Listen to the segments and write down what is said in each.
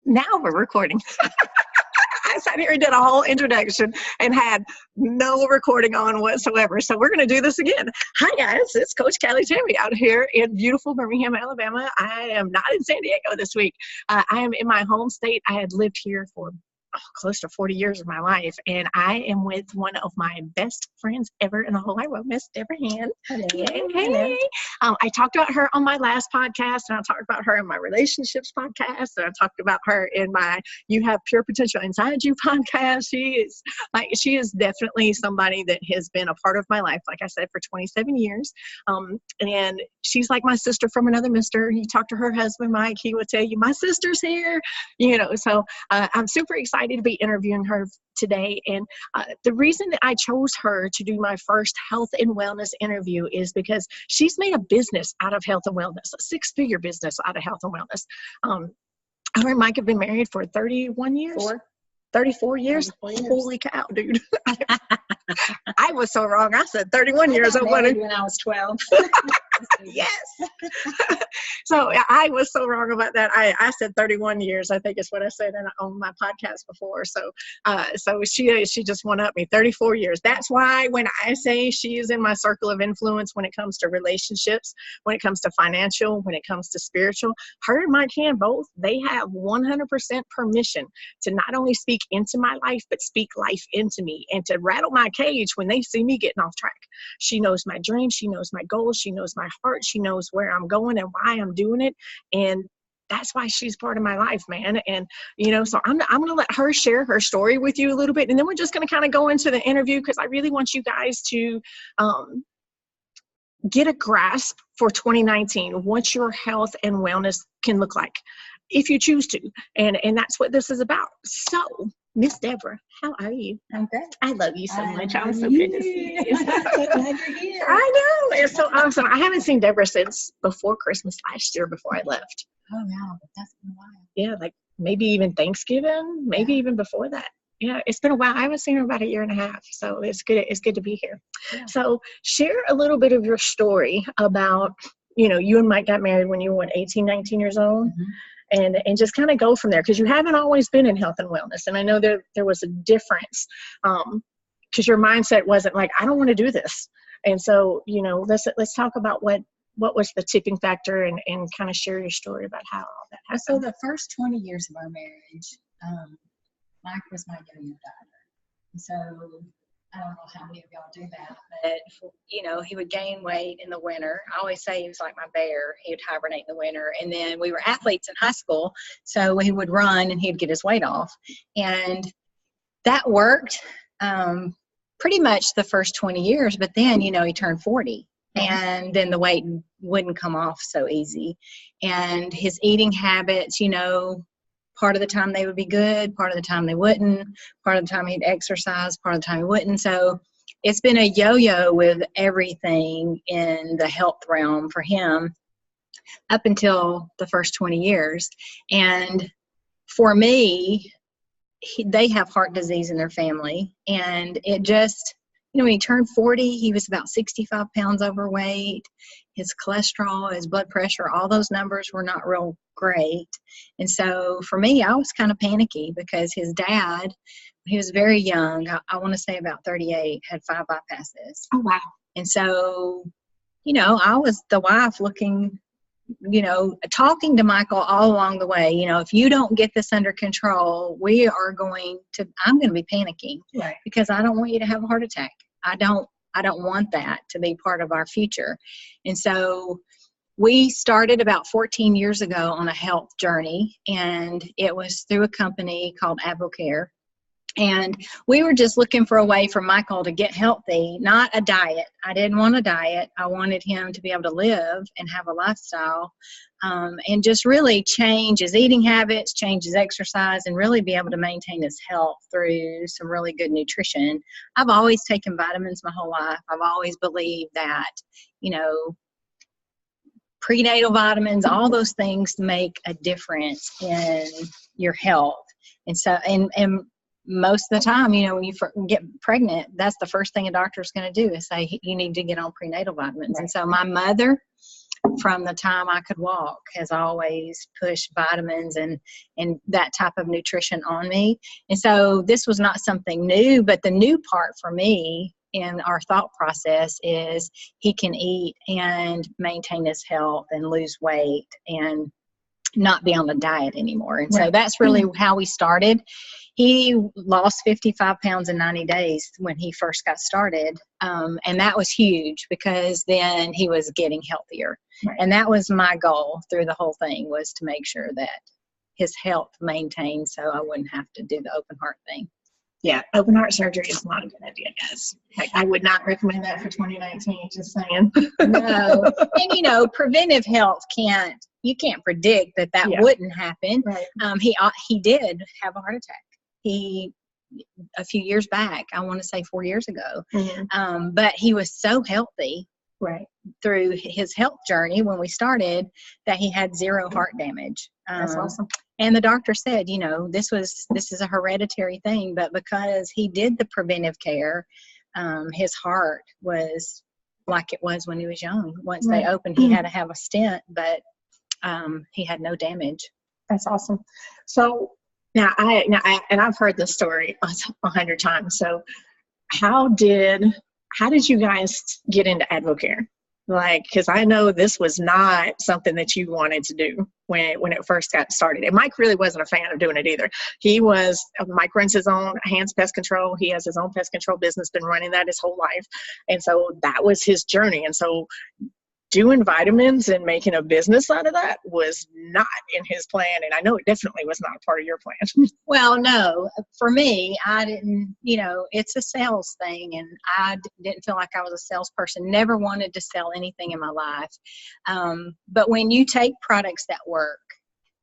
Now we're recording. I sat here and did a whole introduction and had no recording on whatsoever. So we're going to do this again. Hi guys, it's Coach Callie Tammy out here in beautiful Birmingham, Alabama. I am not in San Diego this week. I am in my home state. I had lived here for close to 40 years of my life, and I am with one of my best friends ever in the whole wide world, Miss Debra Hand. Hello. Hey. I talked about her on my last podcast, and I talked about her in my relationships podcast, and I talked about her in my You Have Pure Potential Inside You podcast. She is definitely somebody that has been a part of my life, like I said, for 27 years. And she's like my sister from another mister. You talk to her husband, Mike, he will tell you, my sister's here, so I'm super excited to be interviewing her today. And the reason that I chose her to do my first health and wellness interview is because she's made a business out of health and wellness, a six-figure business out of health and wellness. Her and Mike have been married for 31 years. 34 years? 34 years. Holy cow, dude. I was so wrong. I said 31 years. I married when I was 12. Yes. So I was so wrong about that. I said 31 years, I think is what I said on my podcast before. So she just went up me 34 years. That's why when I say she is in my circle of influence when it comes to relationships, when it comes to financial, when it comes to spiritual, her and Mike Hand both, they have 100% permission to not only speak into my life, but speak life into me and to rattle my cage when they see me getting off track. She knows my dreams. She knows my goals. She knows my heart. She knows where I'm going and why I'm doing it. And that's why she's part of my life, man. And, so I'm going to let her share her story with you a little bit. And then we're just going to kind of go into the interview because I really want you guys to get a grasp for 2019, what your health and wellness can look like if you choose to. And that's what this is about. So, Miss Debra, how are you? I'm good. I love you so much. I'm so good to see you. I'm so glad you're here. I know. It's so awesome. I haven't seen Debra since before Christmas last year, before I left. Oh, wow. That's been a while. Yeah, like maybe even Thanksgiving, maybe even before that. Yeah, it's been a while. I haven't seen her about a year and a half, so it's good. It's good to be here. Yeah. So share a little bit of your story about, you and Mike got married when you were 18, 19 years old. Mm-hmm. And just kind of go from there, because you haven't always been in health and wellness. And I know there was a difference because your mindset wasn't like, I don't want to do this. And so, let's talk about what was the tipping factor and kind of share your story about how all that happened. So the first 20 years of our marriage, Mike was my yo-yo diver. So I don't know how many of y'all do that, but, he would gain weight in the winter. I always say he was like my bear. He would hibernate in the winter. And then we were athletes in high school, so he would run and he'd get his weight off. And that worked pretty much the first 20 years. But then, he turned 40. And then the weight wouldn't come off so easy. And his eating habits, part of the time they would be good, part of the time they wouldn't, part of the time he'd exercise, part of the time he wouldn't. So it's been a yo-yo with everything in the health realm for him up until the first 20 years. And for me, they have heart disease in their family. And it just, when he turned 40, he was about 65 pounds overweight. His cholesterol, his blood pressure, all those numbers were not real great. And so for me, I was kind of panicky because his dad, he was very young. I want to say about 38, had 5 bypasses. Oh, wow. And so, I was the wife looking, talking to Michael all along the way, if you don't get this under control, I'm going to be panicking. Right. Because I don't want you to have a heart attack. I don't want that to be part of our future. And so we started about 14 years ago on a health journey, and it was through a company called AdvoCare. And we were just looking for a way for Michael to get healthy, not a diet. I didn't want a diet. I wanted him to be able to live and have a lifestyle and just really change his eating habits, change his exercise, and really be able to maintain his health through some really good nutrition. I've always taken vitamins my whole life. I've always believed that, prenatal vitamins, all those things make a difference in your health. And so, and most of the time, when you get pregnant, that's the first thing a doctor is going to do is say, you need to get on prenatal vitamins. Right. And so my mother from the time I could walk, has always pushed vitamins and that type of nutrition on me. And so this was not something new, but the new part for me in our thought process is he can eat and maintain his health and lose weight and not be on a diet anymore. And so that's really how we started. He lost 55 pounds in 90 days when he first got started. And that was huge because then he was getting healthier. Right. And that was my goal through the whole thing, was to make sure that his health maintained so I wouldn't have to do the open heart thing. Yeah, open heart surgery is not a good idea, guys. I would not recommend that for 2019, just saying. No. And, preventive health you can't predict that wouldn't happen. Right. He did have a heart attack. A few years back, I want to say 4 years ago. Mm-hmm. But he was so healthy through his health journey when we started that he had 0 heart damage. That's awesome. And the doctor said, this is a hereditary thing, but because he did the preventive care, his heart was like it was when he was young. Once they opened, he had to have a stent, but he had no damage. That's awesome. So now I've heard this story 100 times. So how did you guys get into AdvoCare? Because I know this was not something that you wanted to do when it first got started. And Mike really wasn't a fan of doing it either. Mike runs his own Hand's Pest Control. He has his own pest control business, been running that his whole life. And so that was his journey. And so doing vitamins and making a business out of that was not in his plan. And I know it definitely was not a part of your plan. Well, no, for me, I didn't, it's a sales thing. And I didn't feel like I was a salesperson, never wanted to sell anything in my life. But when you take products that work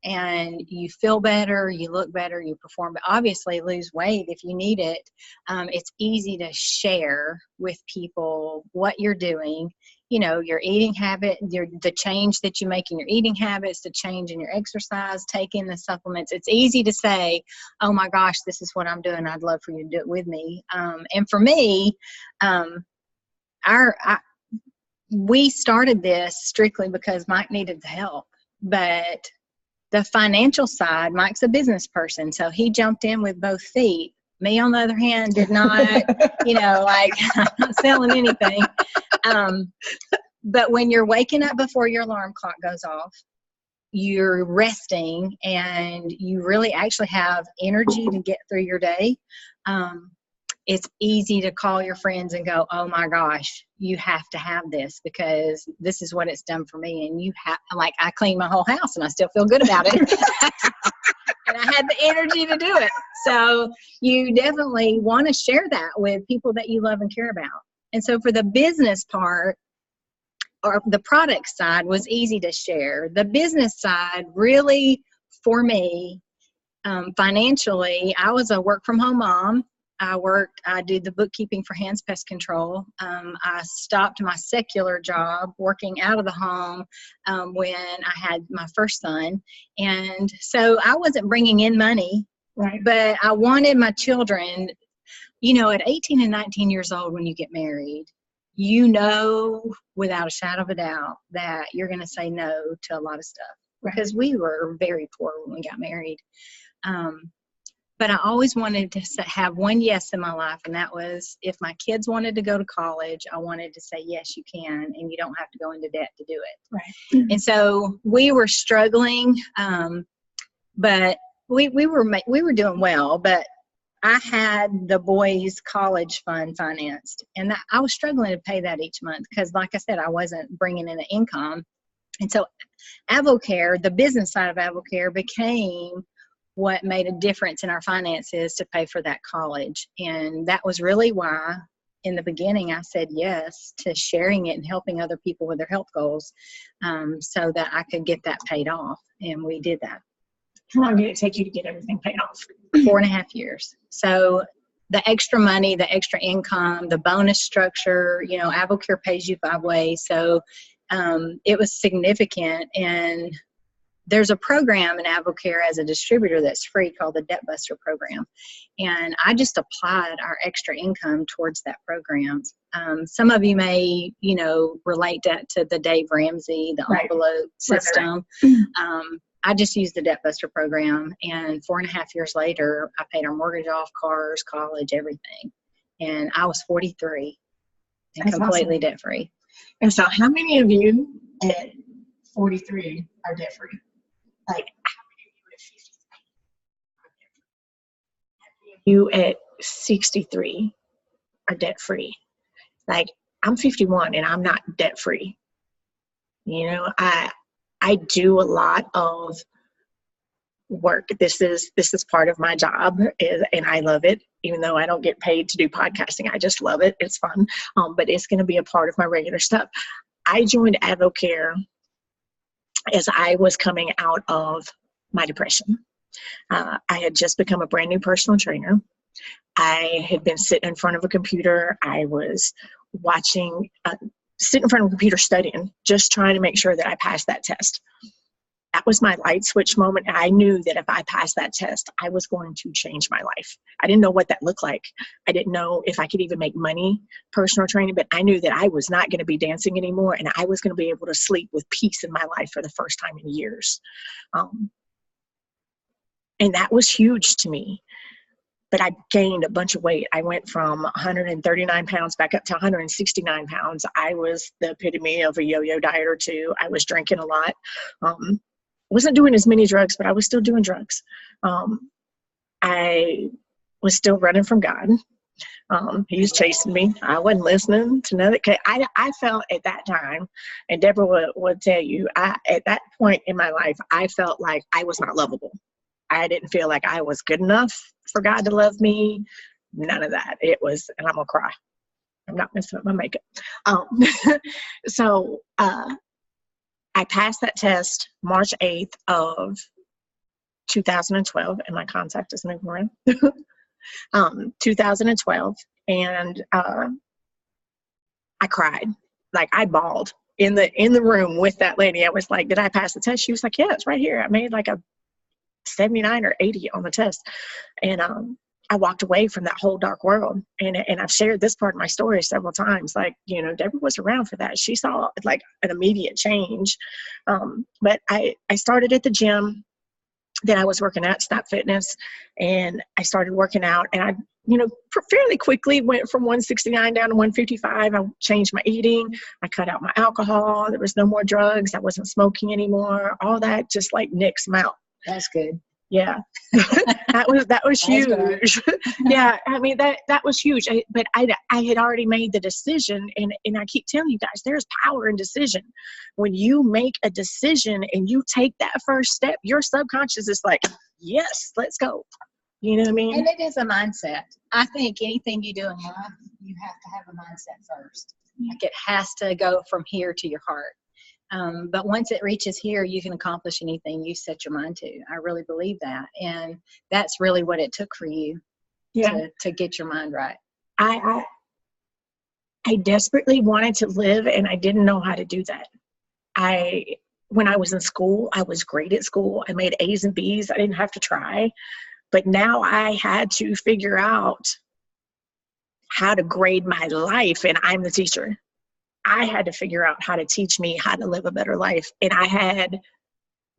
and you feel better, you look better, you perform, but obviously lose weight if you need it, it's easy to share with people what you're doing. Your eating habit, the change that you make in your eating habits, the change in your exercise, taking the supplements. It's easy to say, oh my gosh, this is what I'm doing. I'd love for you to do it with me. And for me, we started this strictly because Mike needed the help. But the financial side, Mike's a business person, so he jumped in with both feet. Me, on the other hand, did not, I'm not selling anything. But when you're waking up before your alarm clock goes off, you're resting, and you really actually have energy to get through your day. It's easy to call your friends and go, oh my gosh, you have to have this because this is what it's done for me. And I cleaned my whole house and I still feel good about it. And I had the energy to do it. So you definitely want to share that with people that you love and care about. And so for the business part, or the product side, was easy to share. The business side, really, for me, financially, I was a work from home mom. I did the bookkeeping for Hand's Pest Control. I stopped my secular job working out of the home when I had my first son. And so I wasn't bringing in money, but I wanted my children, at 18 and 19 years old, when you get married, without a shadow of a doubt that you're going to say no to a lot of stuff because we were very poor when we got married. But I always wanted to have one yes in my life, and that was if my kids wanted to go to college, I wanted to say, yes, you can, and you don't have to go into debt to do it. Right. And so we were struggling, but we were doing well, but I had the boys' college fund financed, and I was struggling to pay that each month because, like I said, I wasn't bringing in an income. And so AdvoCare, the business side of AdvoCare, became what made a difference in our finances to pay for that college. And that was really why in the beginning I said yes to sharing it and helping other people with their health goals, so that I could get that paid off. And we did that. How long did it take you to get everything paid off? 4.5 years. So the extra money, the extra income, the bonus structure, AdvoCare pays you 5 ways. So it was significant. And there's a program in AdvoCare as a distributor that's free called the Debt Buster program. And I just applied our extra income towards that program. Some of you may, relate that to the Dave Ramsey, the envelope system. I just used the Debt Buster program, and 4.5 years later, I paid our mortgage off, cars, college, everything. And I was 43 and That's completely awesome. debt free. And so how many of you at 43 are debt free? Like, how many of you at 53 are debt free? How many of you at 63 are debt free? Like, I'm 51 and I'm not debt free. I do a lot of work. This is part of my job, and I love it. Even though I don't get paid to do podcasting, I just love it. It's fun. But it's going to be a part of my regular stuff. I joined AdvoCare as I was coming out of my depression. I had just become a brand new personal trainer. I had been sitting in front of a computer. I was sitting in front of a computer studying, just trying to make sure that I passed that test. That was my light switch moment. I knew that if I passed that test, I was going to change my life. I didn't know what that looked like. I didn't know if I could even make money personal training, but I knew that I was not going to be dancing anymore, and I was going to be able to sleep with peace in my life for the first time in years. And that was huge to me. But I gained a bunch of weight. I went from 139 pounds back up to 169 pounds. I was the epitome of a yo-yo dieter too. I was drinking a lot. Wasn't doing as many drugs, but I was still doing drugs. I was still running from God. He was chasing me. I wasn't listening to nothing. I felt at that time, and Debra would tell you, at that point in my life, I felt like I was not lovable. I didn't feel like I was good enough for God to love me. None of that. It was, and I'm going to cry. I'm not messing up my makeup. So I passed that test March 8th of 2012, and my contact is moving around. 2012, and I cried. Like, I bawled in the room with that lady. I was like, did I pass the test? She was like, yeah, it's right here. I made like a 79 or 80 on the test. And I walked away from that whole dark world. And I've shared this part of my story several times. Like, Debra was around for that. She saw like an immediate change. But I started at the gym. Then I was working at Snap Fitness, and I started working out, and I, fairly quickly went from 169 down to 155. I changed my eating. I cut out my alcohol. There was no more drugs. I wasn't smoking anymore. All that just like nixed them out. That's good. Yeah. that was huge. Yeah. I mean, that was huge. But I had already made the decision, and I keep telling you guys, there's power in decision. When you make a decision and you take that first step, your subconscious is like, yes, let's go. You know what I mean? And it is a mindset. I think anything you do in life, you have to have a mindset first. Like, it has to go from here to your heart. But once it reaches here, you can accomplish anything you set your mind to. I really believe that. And that's really what it took for you to get your mind right. I desperately wanted to live, and I didn't know how to do that. When I was in school, I was great at school. I made A's and B's. I didn't have to try. But now I had to figure out how to grade my life, and I'm the teacher. I had to figure out how to teach me how to live a better life. And I had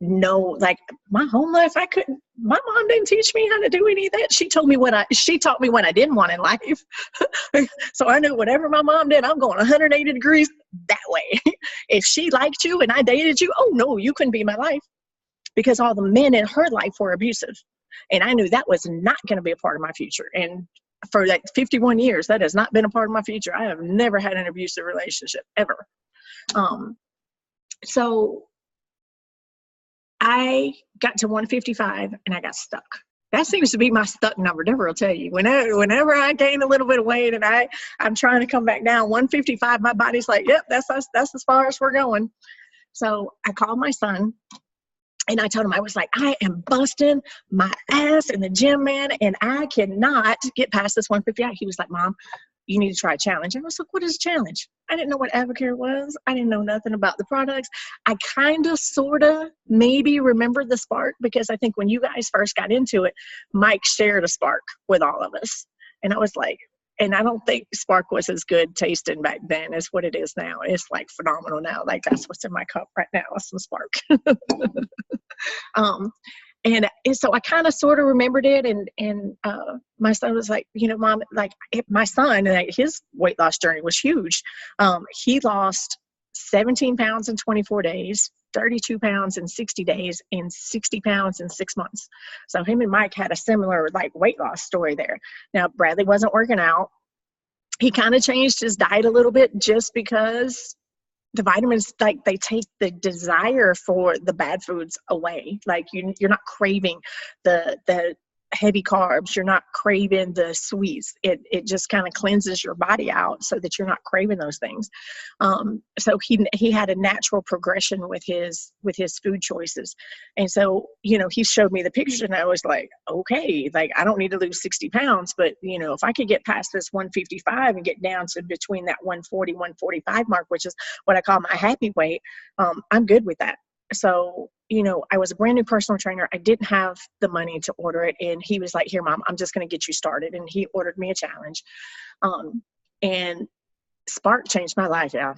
my home life, my mom didn't teach me how to do any of that. She taught me what I didn't want in life. So I knew whatever my mom did, I'm going 180 degrees that way. If she liked you and I dated you, oh no, you couldn't be my life, because all the men in her life were abusive. And I knew that was not going to be a part of my future. And for like 51 years, that has not been a part of my future. I have never had an abusive relationship, ever. So I got to 155 and I got stuck. That seems to be my stuck number. Debra will tell you. Whenever I gain a little bit of weight and I'm trying to come back down, 155, my body's like, yep, that's as far as we're going. So I called my son. And I told him, I was like, I am busting my ass in the gym, man, and I cannot get past this 158. He was like, Mom, you need to try a challenge. And I was like, what is a challenge? I didn't know what AdvoCare was. I didn't know nothing about the products. I kind of, sort of, maybe remembered the spark, because I think when you guys first got into it, Mike shared a spark with all of us. And I was like, and I don't think spark was as good tasting back then as what it is now. It's like phenomenal now. Like, that's what's in my cup right now, is some spark. And so I kind of sort of remembered it. And my son was like, you know, Mom, like, my son, his weight loss journey was huge. He lost 17 pounds in 24 days, 32 pounds in 60 days, and 60 pounds in 6 months. So him and Mike had a similar, like, weight loss story there. Now, Bradley wasn't working out. He kind of changed his diet a little bit, just because the vitamins, like, they take the desire for the bad foods away. Like, you're not craving the heavy carbs. You're not craving the sweets. It just kind of cleanses your body out so that you're not craving those things. So he had a natural progression with his food choices. And so, you know, he showed me the pictures, and I was like, okay, like, I don't need to lose 60 pounds, but, you know, if I could get past this 155 and get down to between that 140, 145 mark, which is what I call my happy weight, I'm good with that. So, you know, I was a brand new personal trainer. I didn't have the money to order it. And he was like, here, Mom, I'm just going to get you started. And he ordered me a challenge. And Spark changed my life. Yeah.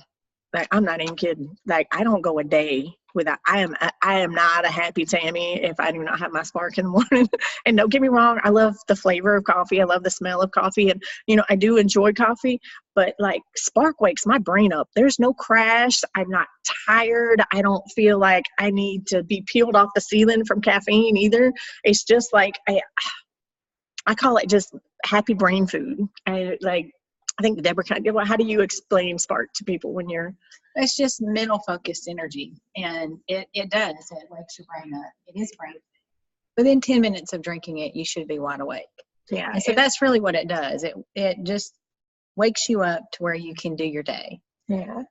Like, I'm not even kidding. Like, I don't go a day without, I am not a happy Tammy if I do not have my Spark in the morning. And don't get me wrong, I love the flavor of coffee. I love the smell of coffee. And, you know, I do enjoy coffee, but, like, Spark wakes my brain up. There's no crash. I'm not tired. I don't feel like I need to be peeled off the ceiling from caffeine either. It's just like, I call it just happy brain food. I think Debra, how do you explain Spark to people when you're? It's just mental focused energy, and it does. It wakes your brain up. It is brain. Within 10 minutes of drinking it, you should be wide awake. Yeah. And so that's really what it does. It just wakes you up to where you can do your day. Yeah.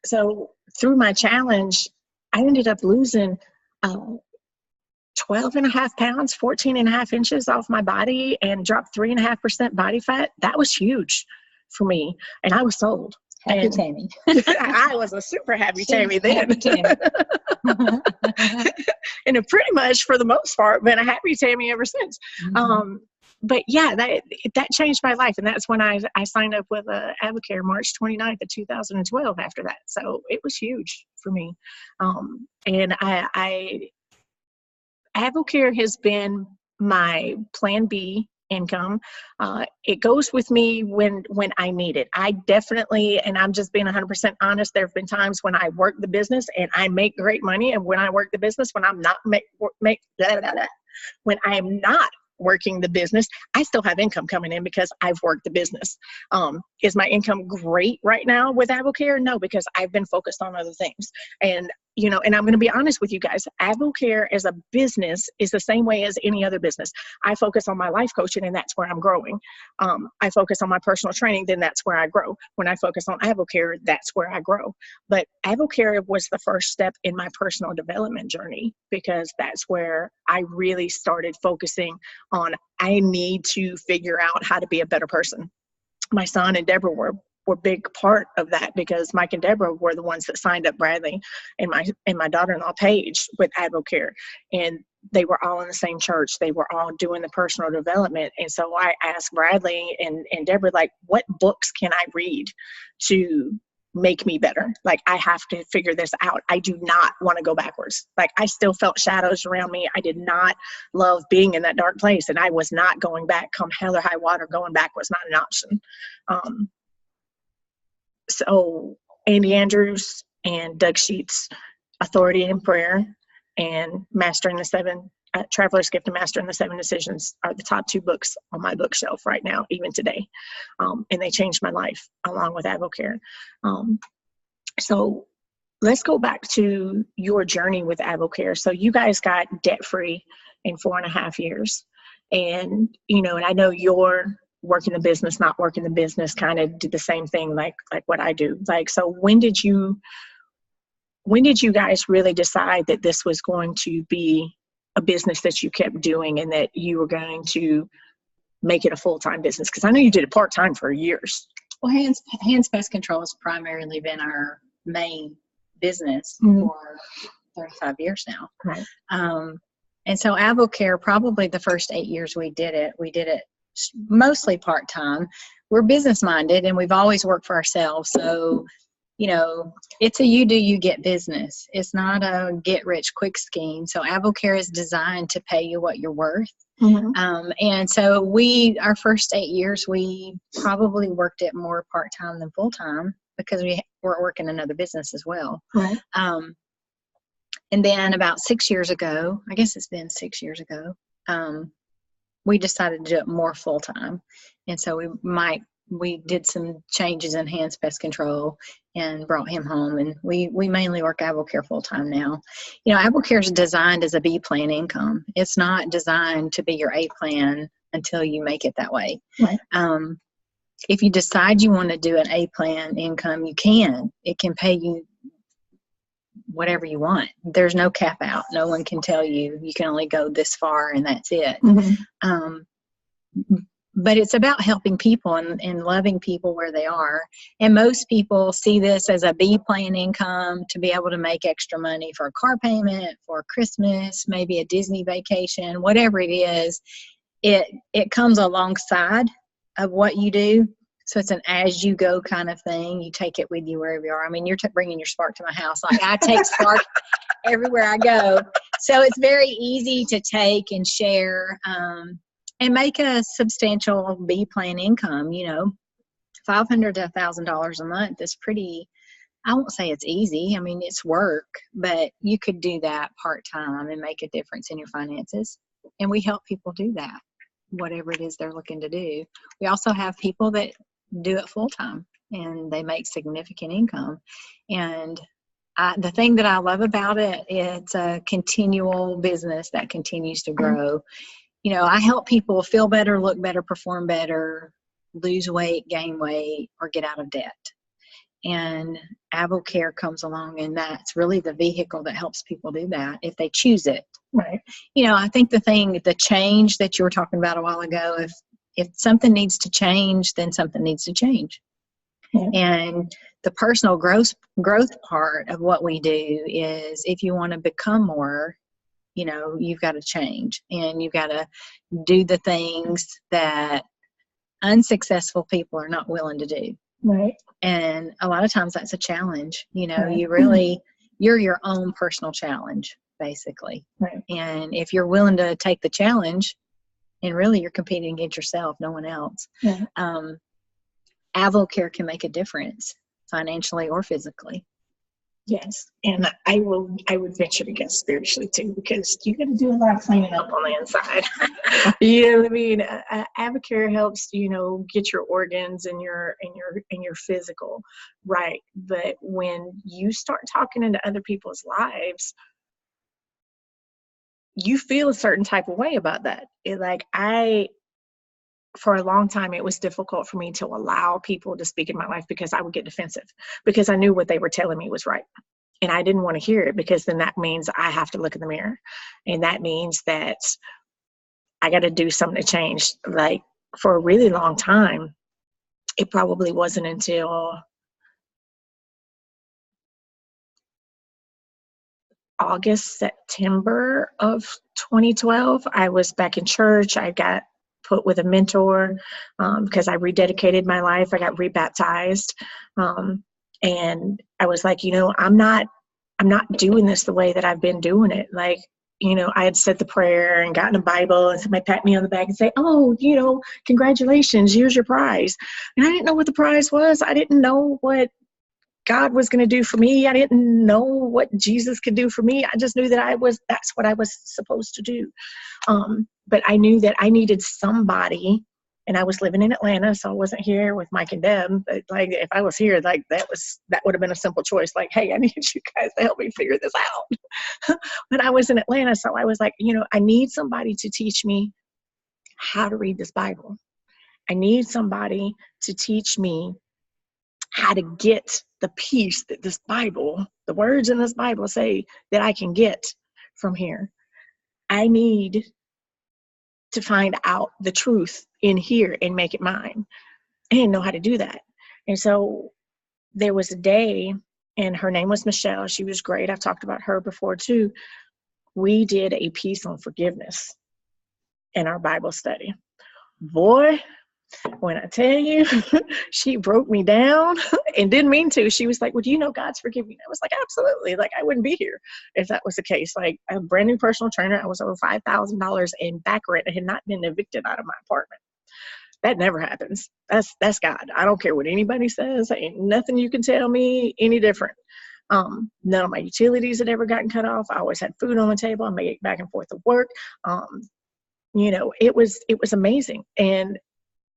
So through my challenge, I ended up losing 12 and a half pounds, 14 and a half inches off my body, and dropped 3.5% body fat. That was huge for me. And I was sold. Happy Tammy. I was a super happy Tammy then. Happy Tammy. And it pretty much, for the most part, been a happy Tammy ever since. Mm-hmm. But yeah, that changed my life. And that's when I signed up with AdvoCare March 29th of 2012 after that. So it was huge for me. And AdvoCare has been my plan B income. It goes with me when I need it. I definitely, and I'm just being 100% honest, there have been times when I work the business and I make great money, and when I work the business, when I'm not when I'm not working the business, I still have income coming in because I've worked the business. Is my income great right now with AdvoCare? No, because I've been focused on other things. And, you know, and I'm going to be honest with you guys, AdvoCare as a business is the same way as any other business. I focus on my life coaching, and that's where I'm growing. I focus on my personal training, then that's where I grow. When I focus on AdvoCare, that's where I grow. But AdvoCare was the first step in my personal development journey, because that's where I really started focusing on, I need to figure out how to be a better person. My son and Debra were a big part of that, because Mike and Debra were the ones that signed up Bradley and my daughter-in-law Paige with AdvoCare, and they were all in the same church. They were all doing the personal development. And so I asked Bradley and Debra, like, what books can I read to make me better? Like, I have to figure this out. I do not want to go backwards. Like, I still felt shadows around me. I did not love being in that dark place, and I was not going back. Come hell or high water, going back was not an option. So Andy Andrews and Doug Sheets, Authority in Prayer, and Mastering the Seven, Traveler's Gift and Mastering the Seven Decisions are the top 2 books on my bookshelf right now, even today. And they changed my life along with AdvoCare. So let's go back to your journey with AdvoCare. So you guys got debt-free in 4.5 years. And, you know, and I know you're working the business, not working the business, kind of did the same thing like what I do. Like, so when did you guys really decide that this was going to be a business that you kept doing, and that you were going to make it a full-time business? Because I know you did it part-time for years. Well, Hands Pest Control has primarily been our main business for 35 years now. Right. And so AdvoCare, probably the first 8 years we did it mostly part-time. We're business-minded, and we've always worked for ourselves. So, it's a you do, you get business. It's not a get-rich-quick scheme. So AdvoCare is designed to pay you what you're worth. And so our first 8 years, we probably worked it more part-time than full-time because we were working another business as well. Right. And then about 6 years ago, I guess it's been 6 years ago, we decided to do it more full-time. And so we did some changes in Hands Pest Control and brought him home. And we mainly work AdvoCare full-time now. AdvoCare is designed as a B plan income. It's not designed to be your A plan until you make it that way. Right. If you decide you want to do an A plan income, you can. It can pay you whatever you want. There's no cap out. No one can tell you can only go this far and that's it. But it's about helping people and loving people where they are. And most people see this as a B plan income to be able to make extra money for a car payment, for Christmas, maybe a Disney vacation, whatever it is. It comes alongside of what you do. So it's an as-you-go kind of thing. You take it with you wherever you are. I mean, you're bringing your Spark to my house. Like, I take Spark everywhere I go. So it's very easy to take and share and make a substantial B-plan income. $500 to $1,000 a month is pretty, I won't say it's easy. I mean, it's work, but you could do that part-time and make a difference in your finances. And we help people do that, whatever it is they're looking to do. We also have people that do it full-time and they make significant income. And the thing that I love about it, it's a continual business that continues to grow. I help people feel better, look better, perform better, lose weight, gain weight, or get out of debt. And AdvoCare comes along, and that's really the vehicle that helps people do that if they choose it. Right. I think the change that you were talking about a while ago, if something needs to change, then something needs to change. Yeah. And the personal growth part of what we do is, if you want to become more, you've got to change, and you've got to do the things that unsuccessful people are not willing to do. Right. And a lot of times that's a challenge. Right. You're your own personal challenge, basically. Right. And if you're willing to take the challenge, and really you're competing against yourself, no one else. Yeah. AdvoCare can make a difference financially or physically. Yes, and I would venture to guess spiritually too, because you got to do a lot of cleaning up on the inside. You know what I mean? AdvoCare helps get your organs and your physical right, but when you start talking into other people's lives, you feel a certain type of way about that. For a long time, it was difficult for me to allow people to speak in my life because I would get defensive, because I knew what they were telling me was right. And I didn't want to hear it, because then that means I have to look in the mirror. And that means that I got to do something to change. Like, for a really long time, it probably wasn't until August, September of 2012, I was back in church. I got put with a mentor because I rededicated my life. I got rebaptized. And I was like, I'm not doing this the way that I've been doing it. Like, I had said the prayer and gotten a Bible, and somebody pat me on the back and say, oh, congratulations, here's your prize. And I didn't know what the prize was. I didn't know what God was going to do for me. I didn't know what Jesus could do for me. I just knew that that's what I was supposed to do. But I knew that I needed somebody, and I was living in Atlanta, so I wasn't here with Mike and Deb. But if I was here, that would have been a simple choice. Like, hey, I need you guys to help me figure this out. But I was in Atlanta, so I was like, I need somebody to teach me how to read this Bible. I need somebody to teach me how to get the peace that this Bible, the words in this Bible say that I can get from here. I need to find out the truth in here and make it mine. I didn't know how to do that. And so there was a day, and her name was Michelle. She was great. I've talked about her before too. We did a piece on forgiveness in our Bible study. Boy, when I tell you, she broke me down and didn't mean to. She was like, well, do you know God's forgiven you? I was like, absolutely. Like, I wouldn't be here if that was the case. Like, I'm a brand new personal trainer. I was over $5,000 in back rent. I had not been evicted out of my apartment. That never happens. That's God. I don't care what anybody says. Ain't nothing you can tell me any different. None of my utilities had ever gotten cut off. I always had food on the table. I made it back and forth to work. It was amazing. And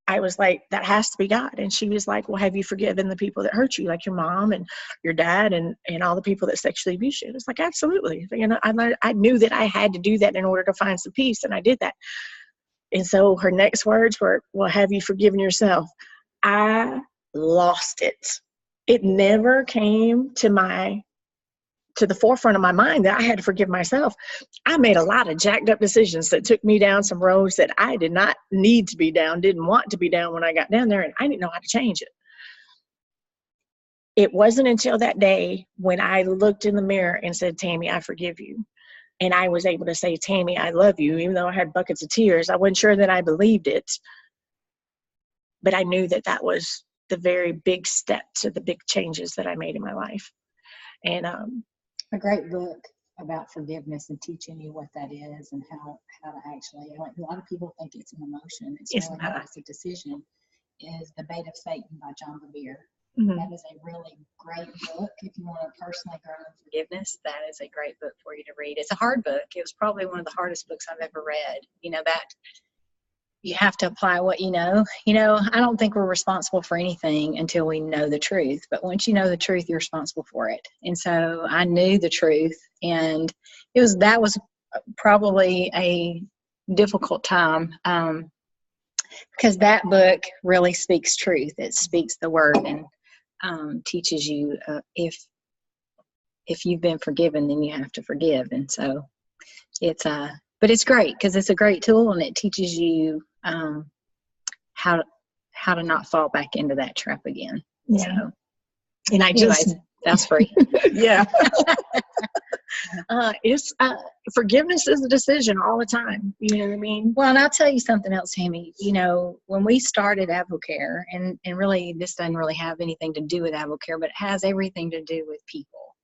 I was like, that has to be God. And she was like, well, have you forgiven the people that hurt you, like your mom and your dad and all the people that sexually abused you? It was like, absolutely. I knew that I had to do that in order to find some peace, and I did that. And so her next words were, well, have you forgiven yourself? I lost it. It never came to the forefront of my mind that I had to forgive myself. I made a lot of jacked up decisions that took me down some roads that I did not need to be down, didn't want to be down when I got down there, and I didn't know how to change it. It wasn't until that day when I looked in the mirror and said, Tammy, I forgive you. And I was able to say, Tammy, I love you, even though I had buckets of tears. I wasn't sure that I believed it, but I knew that that was the very big step to the big changes that I made in my life. And a great book about forgiveness and teaching you what that is and how to actually, like, a lot of people think it's an emotion. It's really not. It's a decision. Is The Bait of Satan by John Bevere. Mm-hmm. That is a really great book. If you want to personally grow in forgiveness, that is a great book for you to read. It's a hard book. It was probably one of the hardest books I've ever read. That you have to apply what you know. I don't think we're responsible for anything until we know the truth. But once you know the truth, you're responsible for it. And so I knew the truth, and that was probably a difficult time because that book really speaks truth. It speaks the word and teaches you if you've been forgiven, then you have to forgive. And so but it's great because it's a great tool, and it teaches you how to not fall back into that trap again. Yeah. So, and that's free. Yeah. Forgiveness is a decision all the time. You know what I mean? Well, and I'll tell you something else, Tammy. When we started AdvoCare, and really this doesn't really have anything to do with AdvoCare, but it has everything to do with people.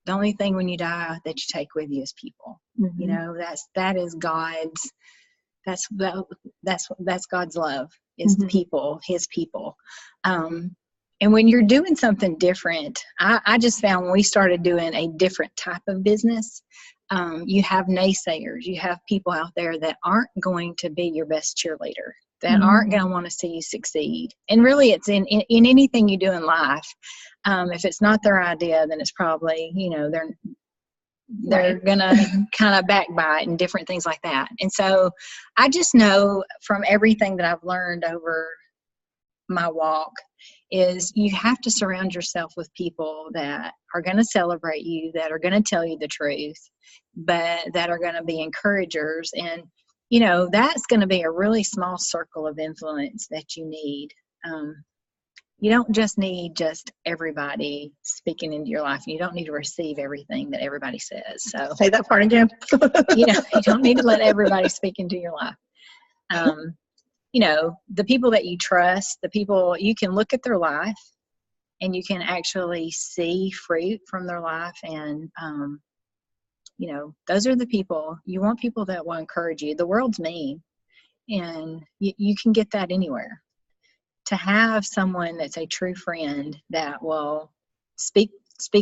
The only thing when you die that you take with you is people. Mm-hmm. That is God's. That's God's love is mm-hmm. people, His people. And when you're doing something different, I just found when we started doing a different type of business, you have naysayers. You have people out there that aren't going to be your best cheerleader, that mm-hmm. aren't going to want to see you succeed. And really, it's in anything you do in life. If it's not their idea, then it's probably, they're going to kind of backbite and different things like that. And so I just know from everything that I've learned over my walk is you have to surround yourself with people that are going to celebrate you, that are going to tell you the truth, but that are going to be encouragers. And, that's going to be a really small circle of influence that you need. You don't just need everybody speaking into your life. You don't need to receive everything that everybody says. So say that part again. You don't need to let everybody speak into your life. The people that you trust, the people you can look at their life and you can actually see fruit from their life. And, those are the people you want, people that will encourage you. The world's mean, and you can get that anywhere. To have someone that's a true friend that will speak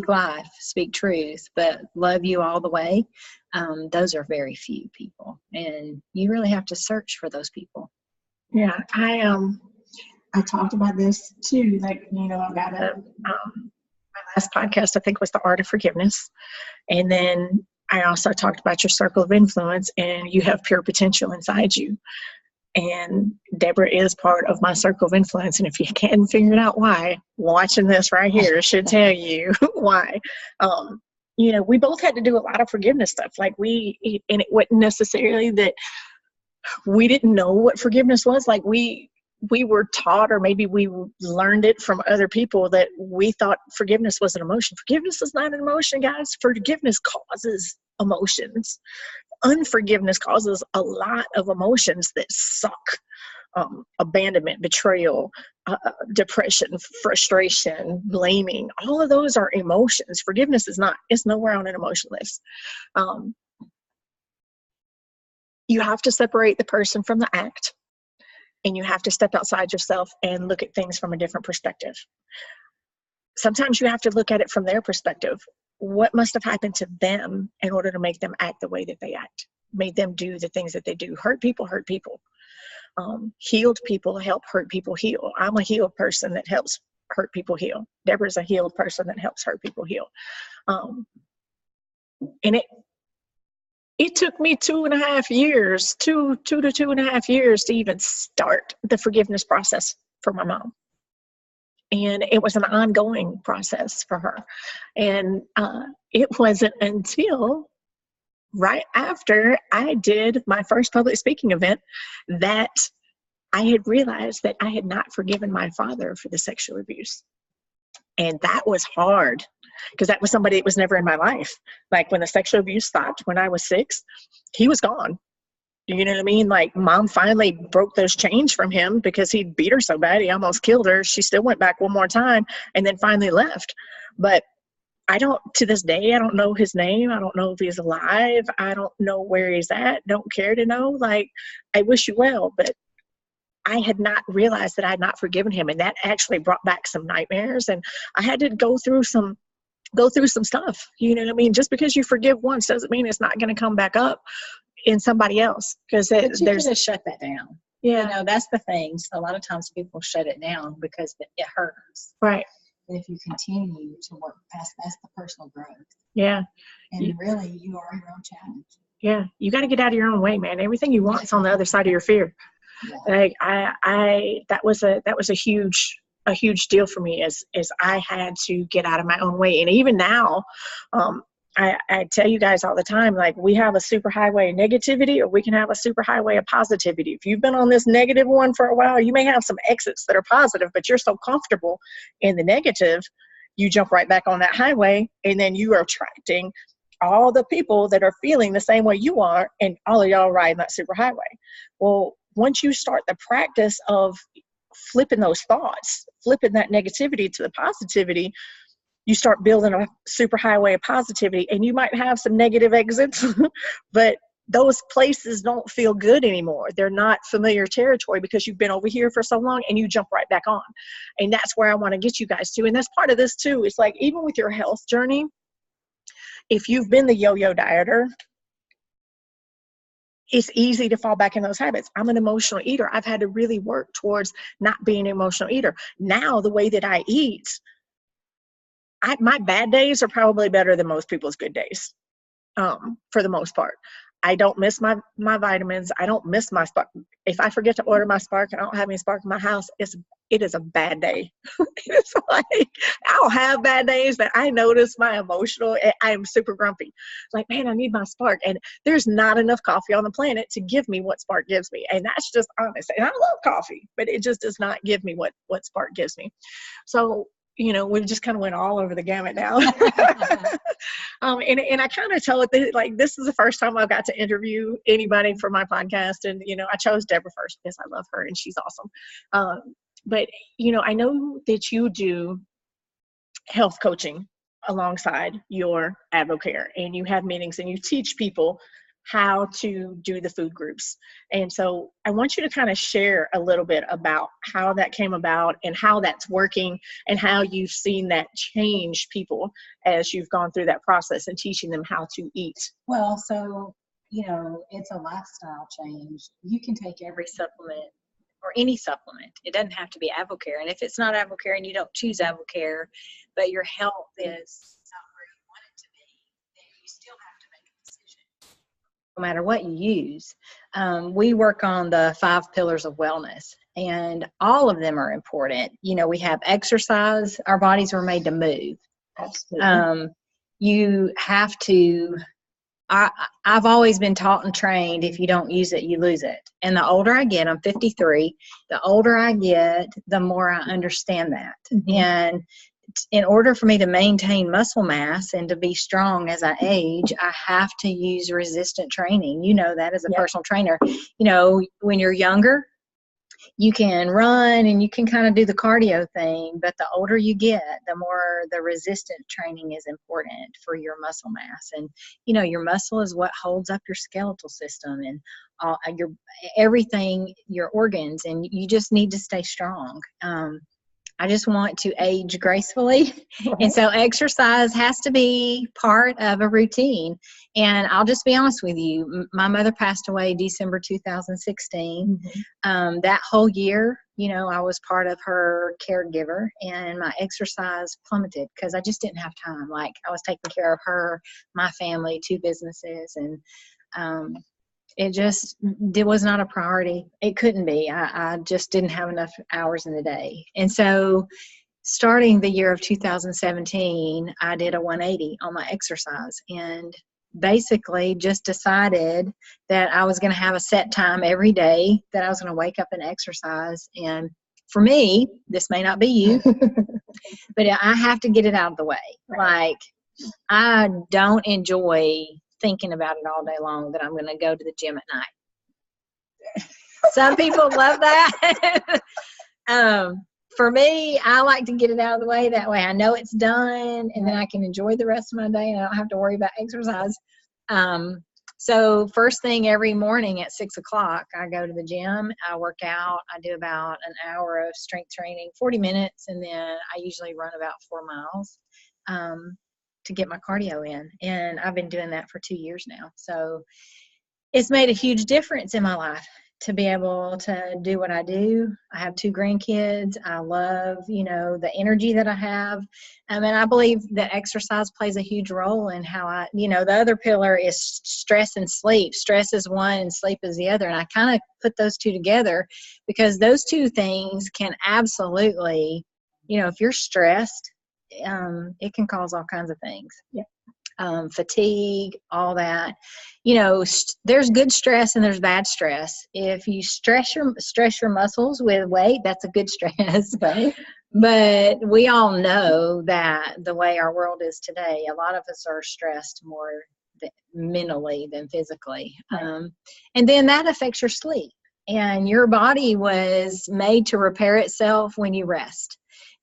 life, speak truth, but love you all the way, those are very few people. And you really have to search for those people. Yeah, I talked about this too. Like, I've got my last podcast, I think, was The Art of Forgiveness. And then I also talked about your circle of influence, and you have pure potential inside you. And Debra is part of my circle of influence. And if you can't figure out why, watching this right here should tell you why. We both had to do a lot of forgiveness stuff. And it wasn't necessarily that we didn't know what forgiveness was. Like we were taught, or maybe we learned it from other people, that we thought forgiveness was an emotion. Forgiveness is not an emotion, guys. Forgiveness causes emotions. Unforgiveness causes a lot of emotions that suck. Abandonment, betrayal, depression, frustration, blaming. All of those are emotions. Forgiveness is not. It's nowhere on an emotion list. You have to separate the person from the act, and you have to step outside yourself and look at things from a different perspective. Sometimes you have to look at it from their perspective. What must have happened to them in order to make them act the way that they act, made them do the things that they do? Hurt people hurt people. Healed people help hurt people heal. I'm a healed person that helps hurt people heal. Debra's a healed person that helps hurt people heal. And it took me 2.5 years, two to 2.5 years to even start the forgiveness process for my mom. And it was an ongoing process for her. And it wasn't until right after I did my first public speaking event that I had realized that I had not forgiven my father for the sexual abuse. And that was hard, because that was somebody that was never in my life. Like when the sexual abuse stopped when I was 6, he was gone. You know what I mean? Like mom finally broke those chains from him because he beat her so bad. He almost killed her. She still went back one more time and then finally left. But to this day, I don't know his name. I don't know if he's alive. I don't know where he's at. Don't care to know. Like, I wish you well, but I had not realized that I had not forgiven him. And that actually brought back some nightmares. And I had to go through some stuff. You know what I mean? Just because you forgive once doesn't mean it's not going to come back up in somebody else. Because there's to shut that down. Yeah. You know, that's the thing. So a lot of times people shut it down because it hurts. Right. But if you continue to work past, that's the personal growth. Yeah. And really, you are your own challenge. Yeah. You got to get out of your own way, man. Everything you want is on the other side of your fear. Yeah. Like that was a huge deal for me, as I had to get out of my own way. And even now, I tell you guys all the time, like, we have a super highway of negativity, or we can have a super highway of positivity. If you've been on this negative one for a while, you may have some exits that are positive, but you're so comfortable in the negative, you jump right back on that highway, and then you are attracting all the people that are feeling the same way you are, and all of y'all riding that super highway. Well, once you start the practice of flipping those thoughts, flipping that negativity to the positivity, you start building a super highway of positivity. And you might have some negative exits, but those places don't feel good anymore. They're not familiar territory because you've been over here for so long, and you jump right back on. And that's where I want to get you guys to. And that's part of this too. It's like, even with your health journey, if you've been the yo-yo dieter, it's easy to fall back in those habits. I'm an emotional eater. I've had to really work towards not being an emotional eater. Now, the way that I eat, my bad days are probably better than most people's good days, for the most part. I don't miss my vitamins. I don't miss my Spark. If I forget to order my Spark and I don't have any Spark in my house, it is a bad day. It's like, I'll have bad days, but I notice my emotional, I am super grumpy. Like, man, I need my Spark. And there's not enough coffee on the planet to give me what Spark gives me. And that's just honest. And I love coffee, but it just does not give me what Spark gives me. So, you know, we've just kind of went all over the gamut now. And I kind of tell it, like, this is the first time I've got to interview anybody for my podcast. And, you know, I chose Debra first because I love her and she's awesome. But, you know, I know that you do health coaching alongside your AdvoCare, and you have meetings and you teach people how to do the food groups. And so I want you to kind of share a little bit about how that came about and how that's working, and how you've seen that change people as you've gone through that process and teaching them how to eat. Well, so, you know, it's a lifestyle change. You can take every supplement or any supplement. It doesn't have to be AdvoCare. And if it's not AdvoCare and you don't choose AdvoCare, but your health is not where you want it to be, then you still have to make a decision. No matter what you use. We work on the 5 pillars of wellness, and all of them are important. You know, we have exercise. Our bodies were made to move. Absolutely. You have to I've always been taught and trained, if you don't use it, you lose it. And the older I get, I'm 53, the older I get, the more I understand that. Mm-hmm. And in order for me to maintain muscle mass and to be strong as I age, I have to use resistant training. You know that as a personal trainer. You know, when you're younger, you can run and you can kind of do the cardio thing, but the older you get, the more the resistant training is important for your muscle mass. And, you know, your muscle is what holds up your skeletal system and your everything, your organs, and you just need to stay strong. I just want to age gracefully. Right. And so exercise has to be part of a routine. And I'll just be honest with you, my mother passed away December 2016. Mm-hmm. That whole year, you know, I was part of her caregiver, and my exercise plummeted because I just didn't have time. Like, I was taking care of her, my family, 2 businesses, and it was not a priority. It couldn't be. I just didn't have enough hours in the day. And so starting the year of 2017, I did a 180 on my exercise and basically just decided that I was going to have a set time every day that I was going to wake up and exercise. And for me, this may not be you, but I have to get it out of the way. Like, I don't enjoy thinking about it all day long that I'm going to go to the gym at night. Some people love that. For me, I like to get it out of the way. That way I know it's done, and then I can enjoy the rest of my day, and I don't have to worry about exercise. So first thing every morning at 6 o'clock, I go to the gym, I work out, I do about an hour of strength training, 40 minutes, and then I usually run about 4 miles. To get my cardio in, and I've been doing that for 2 years now. So it's made a huge difference in my life to be able to do what I do. I have 2 grandkids. I love, you know, the energy that I have. And I believe that exercise plays a huge role in how the other pillar is stress and sleep. Stress is one and sleep is the other. And I kind of put those 2 together because those 2 things can absolutely, you know, if you're stressed, it can cause all kinds of things. Yeah. Fatigue, all that. You know, there's good stress and there's bad stress. If you stress your muscles with weight, that's a good stress. Right. But we all know that the way our world is today, a lot of us are stressed more mentally than physically. Right. And then that affects your sleep. And your body was made to repair itself when you rest.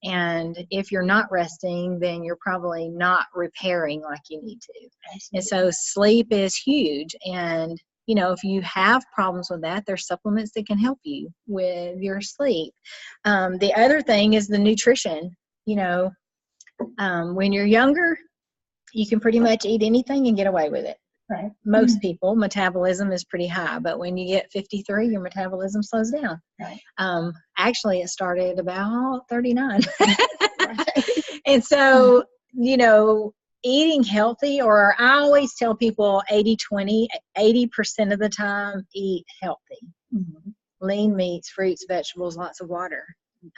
And if you're not resting, then you're probably not repairing like you need to. Absolutely. And so sleep is huge. And, you know, if you have problems with that, there's supplements that can help you with your sleep. The other thing is the nutrition. You know, when you're younger, you can pretty much eat anything and get away with it. Right. Most people, metabolism is pretty high, but when you get 53, your metabolism slows down. Right. Actually, it started about 39. Right. And so, you know, eating healthy, or I always tell people 80-20, 80% of the time, eat healthy. Mm-hmm. Lean meats, fruits, vegetables, lots of water.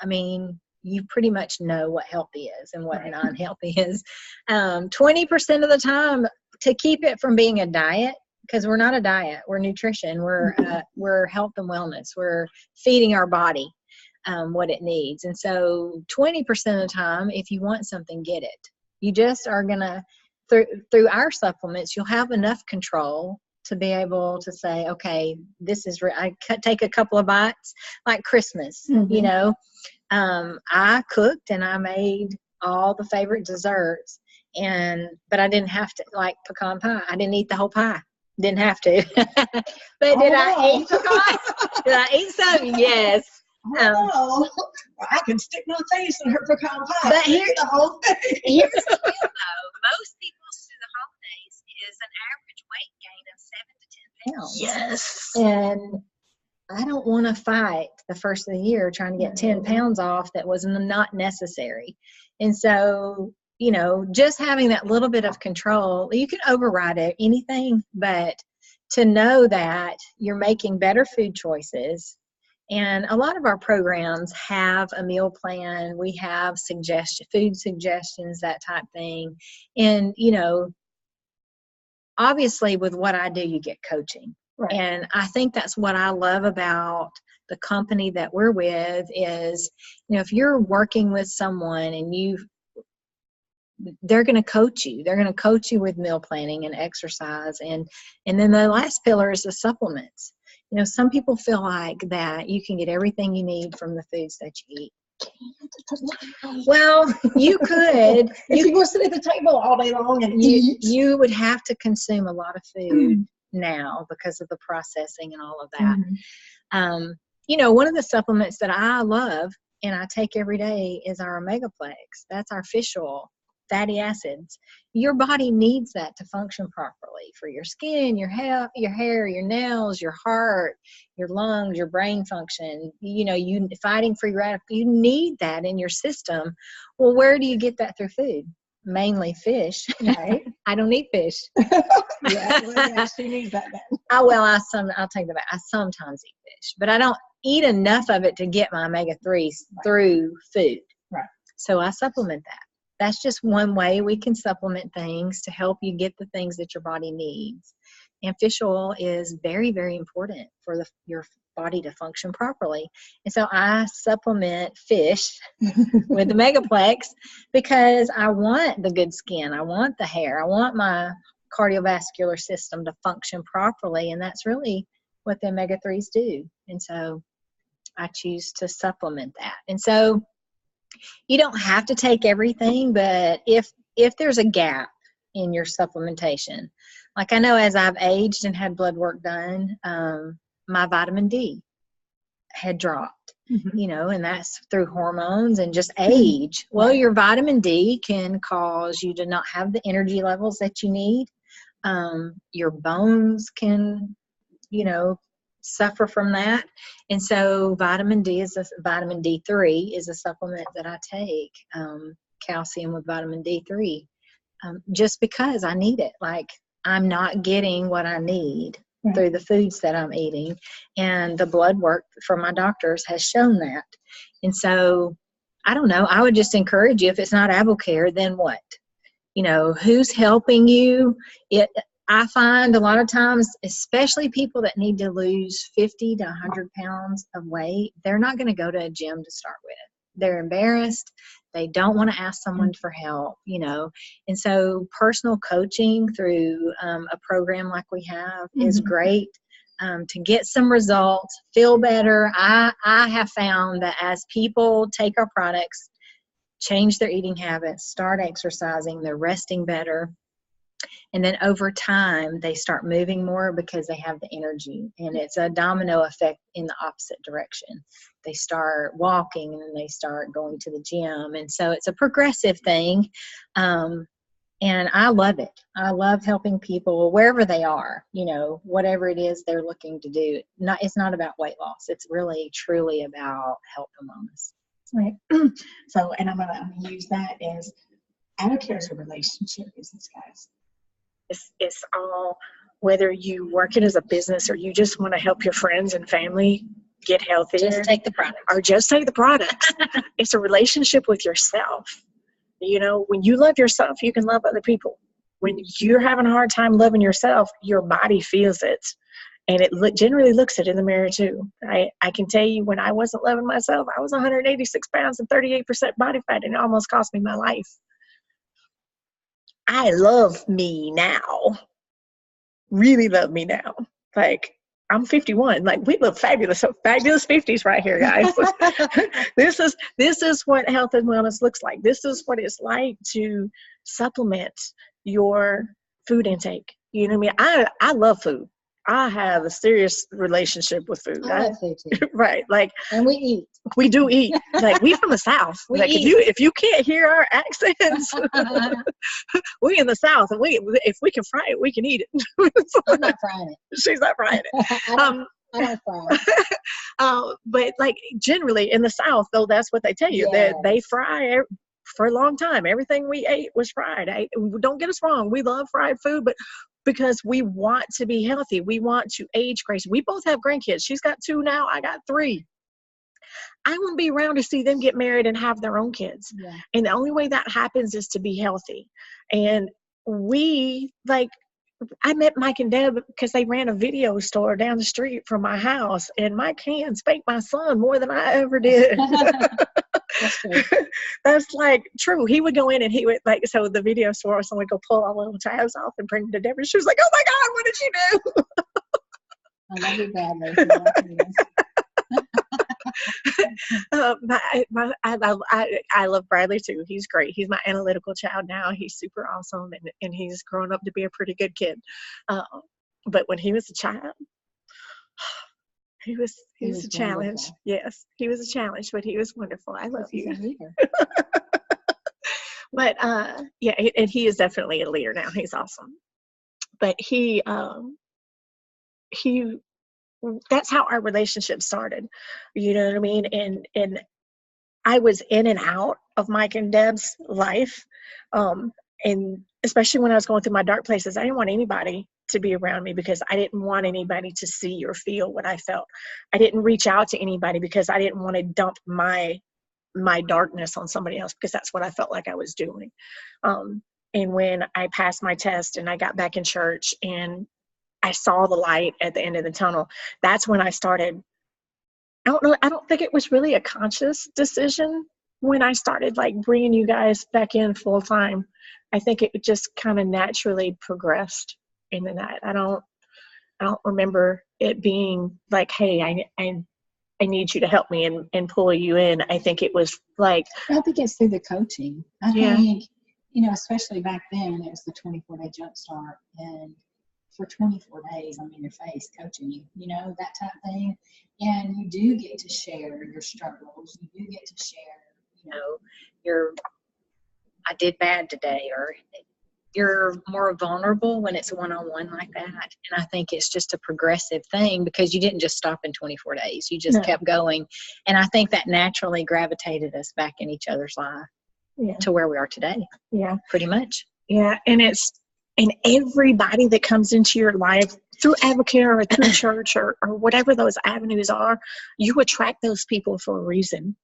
I mean, you pretty much know what healthy is and what non-healthy is. 20% of the time, to keep it from being a diet, because we're not a diet, we're nutrition, we're health and wellness, we're feeding our body what it needs. And so 20% of the time, if you want something, get it. You just are gonna, through our supplements, you'll have enough control to be able to say, okay, this is I take a couple of bites, like Christmas. Mm-hmm. You know, I cooked and I made all the favorite desserts. But I didn't have to, like pecan pie. I didn't eat the whole pie. Didn't have to. But did I eat pecan? Did I eat some? Yes. Well, I can stick my face in her pecan pie. But here's the whole thing. Here's the deal, though. Most people's through the holidays is an average weight gain of 7 to 10 pounds. Yes. And I don't want to fight the first of the year trying to get 10 pounds off that was not necessary. And so, you know, just having that little bit of control, you can override anything, but to know that you're making better food choices. And a lot of our programs have a meal plan. We have food suggestions, that type thing. And, you know, obviously with what I do, you get coaching. Right. And I think that's what I love about the company that we're with is, if you're working with someone and they're going to coach you. They're going to coach you with meal planning and exercise. And then the last pillar is the supplements. Some people feel like that you can get everything you need from the foods that you eat. Well, you could. If you go sit at the table all day long and eat. You would have to consume a lot of food now because of the processing and all of that. One of the supplements that I love and I take every day is our Omegaplex. That's our fish oil, fatty acids. Your body needs that to function properly for your skin, your hair, your nails, your heart, your lungs, your brain function. You fighting free radicals. You need that in your system. Well, where do you get that through food? Mainly fish. Right. I don't eat fish. Yeah, she needs that then. I'll take that back. I sometimes eat fish, but I don't eat enough of it to get my omega-3s through food. Right. So I supplement that. That's just one way we can supplement things to help you get the things that your body needs. And fish oil is very, very important for your body to function properly. And so I supplement fish with the Megaplex because I want the good skin. I want the hair. I want my cardiovascular system to function properly. And that's really what the omega-3s do. And so I choose to supplement that. And so you don't have to take everything, but if there's a gap in your supplementation, like I know as I've aged and had blood work done, my vitamin D had dropped, and that's through hormones and just age. Well, your vitamin D can cause you to not have the energy levels that you need. Your bones can, suffer from that. And so vitamin D3 is a supplement that I take, calcium with vitamin D3, just because I need it. Like I'm not getting what I need through the foods that I'm eating. And the blood work from my doctors has shown that. And so I don't know, I would just encourage you, if it's not AdvoCare, then what? Who's helping you? I find a lot of times, especially people that need to lose 50 to 100 pounds of weight, they're not going to go to a gym to start with. They're embarrassed. They don't want to ask someone for help, And so personal coaching through a program like we have is great to get some results, feel better. I have found that as people take our products, change their eating habits, start exercising, they're resting better. And then over time, they start moving more because they have the energy. And it's a domino effect in the opposite direction. They start walking and then they start going to the gym. And so it's a progressive thing. And I love it. I love helping people wherever they are, whatever it is they're looking to do. It's not about weight loss. It's really, truly about health and wellness. Right. So, and I'm going to use that as AdvoCare is a relationship business, guys. It's all, whether you work it as a business or you just want to help your friends and family get healthier. Just take the product. Or just take the product. It's a relationship with yourself. When you love yourself, you can love other people. When you're having a hard time loving yourself, your body feels it. And it generally looks it in the mirror too. I can tell you, when I wasn't loving myself, I was 186 pounds and 38% body fat, and it almost cost me my life. I love me now. Really love me now. Like, I'm 51. Like, we look fabulous. So fabulous 50s right here, guys. This is what health and wellness looks like. This is what it's like to supplement your food intake. You know what I mean? I love food. I have a serious relationship with food. I love food too. Right. Like, and we eat. We do eat. Like, we from the South. Like, if you can't hear our accents, we in the South, and if we can fry it, we can eat it. I'm not frying it. She's not frying it. I don't fry it. But like, generally in the South, though, that's what they tell you. Yes. They fry for a long time. Everything we ate was fried. Don't get us wrong. We love fried food, but because we want to be healthy, we want to age gracefully. We both have grandkids. She's got 2 now. I got 3. I want to be around to see them get married and have their own kids. Yeah. And the only way that happens is to be healthy. And we, like, I met Mike and Deb because they ran a video store down the street from my house, and Mike Hand spanked my son more than I ever did. That's true. That's like true. He would go in and he would like, so the video store, someone would go pull all the little tabs off and bring them to Debra. She was like, "Oh my God, what did you do?" I love you badly. I love Bradley too. He's great. He's my analytical child now. He's super awesome, and he's grown up to be a pretty good kid. But when he was a child, he was a challenge. Wonderful. Yes, he was a challenge, but he was wonderful. I love He's you. a leader. But yeah, and he is definitely a leader now. He's awesome. But he that's how our relationship started. You know what I mean? And I was in and out of Mike and Deb's life. And especially when I was going through my dark places, I didn't want anybody to be around me because I didn't want anybody to see or feel what I felt. I didn't reach out to anybody because I didn't want to dump my darkness on somebody else, because that's what I felt like I was doing. And when I passed my test and I got back in church and I saw the light at the end of the tunnel, that's when I started. I don't think it was really a conscious decision when I started like bringing you guys back in full time. I think it just kind of naturally progressed into that. I don't remember it being like, hey, I need you to help me and pull you in. I think it was like, I think it's through the coaching. I think, especially back then, it was the 24-day jump start, and for 24 days, I'm in your face coaching you, that type of thing. And you do get to share your struggles. You do get to share, I did bad today, or you're more vulnerable when it's one-on-one like that. And I think it's just a progressive thing because you didn't just stop in 24 days. You just kept going. And I think that naturally gravitated us back in each other's life to where we are today. Yeah. Pretty much. Yeah. And everybody that comes into your life through AdvoCare or through church or whatever those avenues are, you attract those people for a reason.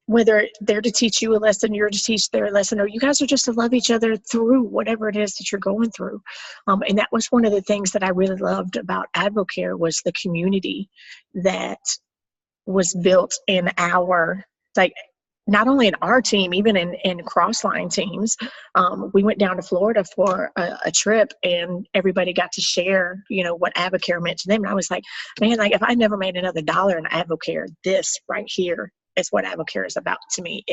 Whether they're to teach you a lesson, you're to teach their lesson, or you guys are just to love each other through whatever it is that you're going through. And that was one of the things that I really loved about AdvoCare, was the community that was built in our, like, not only in our team, even in cross-line teams. We went down to Florida for a trip, and everybody got to share, what AdvoCare meant to them. And I was like, man, like if I never made another dollar in AdvoCare, this right here is what AdvoCare is about to me.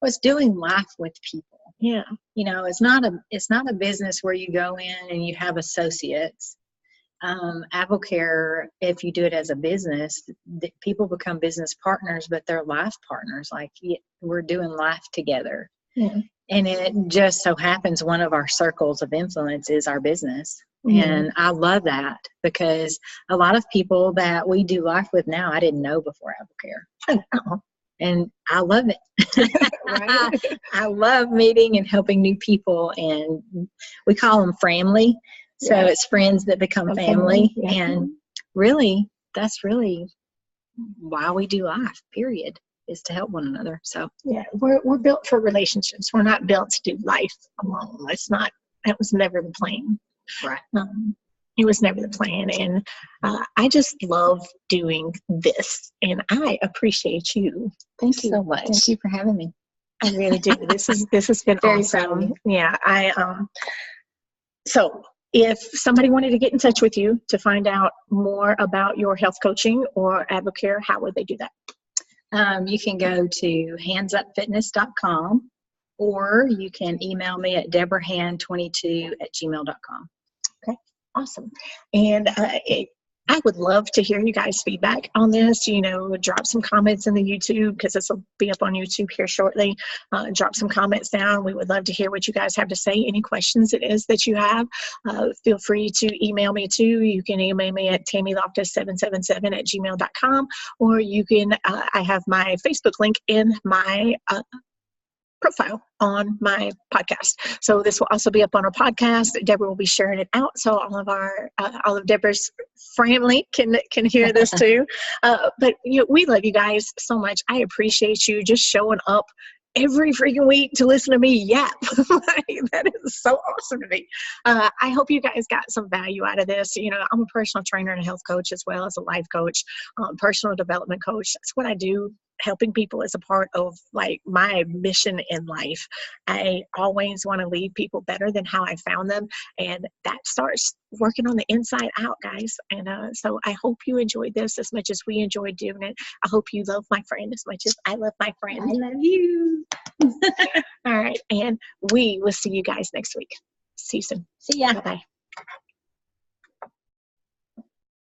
Was doing life with people. Yeah. It's not a business where you go in and you have associates. AdvoCare, if you do it as a business, people become business partners, but they're life partners. Like we're doing life together. Yeah. And it just so happens one of our circles of influence is our business. Mm-hmm. And I love that because a lot of people that we do life with now, I didn't know before AdvoCare. And I love it. Right. I love meeting and helping new people, and we call them family. So it's friends that become family. Yeah. And really, that's really why we do life, period, is to help one another. So yeah, we're built for relationships. We're not built to do life alone. That was never the plan. Right. It was never the plan. And I just love doing this, and I appreciate you. Thank you so much. Thank you for having me. I really do. This has been Very awesome. Yeah. So if somebody wanted to get in touch with you to find out more about your health coaching or AdvoCare, how would they do that? You can go to handsupfitness.com, or you can email me at debrahand22@gmail.com. Okay, awesome. And I would love to hear you guys' feedback on this. Drop some comments in the YouTube, because this will be up on YouTube here shortly. Drop some comments down. We would love to hear what you guys have to say. Any questions it is that you have, feel free to email me too. You can email me at tammyloftus777@gmail.com, or you can, I have my Facebook link in my profile on my podcast. So this will also be up on our podcast. Debra will be sharing it out, so all of Debra's family can hear this too. But we love you guys so much. I appreciate you just showing up every freaking week to listen to me yap. That is so awesome to me. I hope you guys got some value out of this. You know, I'm a personal trainer and a health coach as well as a life coach, personal development coach. That's what I do. Helping people is a part of like my mission in life. I always want to leave people better than how I found them. And that starts working on the inside out, guys. And so I hope you enjoyed this as much as we enjoyed doing it. I hope you love my friend as much as I love my friend. I love you. All right. And we will see you guys next week. See you soon. See ya. Bye-bye.